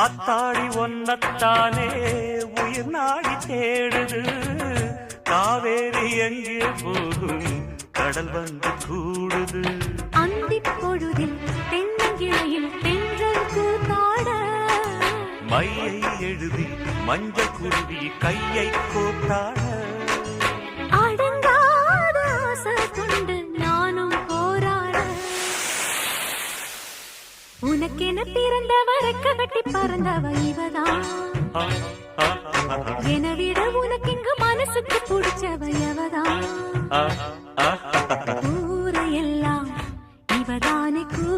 ஆத்தாடி ஒன்னத்தானே உயிர் நாடி தேடுது. காவேரி எங்கே போகும் கடல் வந்து கூடுது. அந்தி பொழுதில் தென்னங்கிளையில் தென்றல் கூத்தாட மையை எழுதி மஞ்சள் குருவி கையை கோத்தாட அடங்காத ஆசை கொண்டு நானும் போராட உனக்கென பிறந்தவ ரெக்க கட்டி பறந்தவ இவதான். என விட உனக்கு இங்கு மனசுக்கு பிடிச்சவ எவதான். ஊரையெல்லாம் இவதானே கூ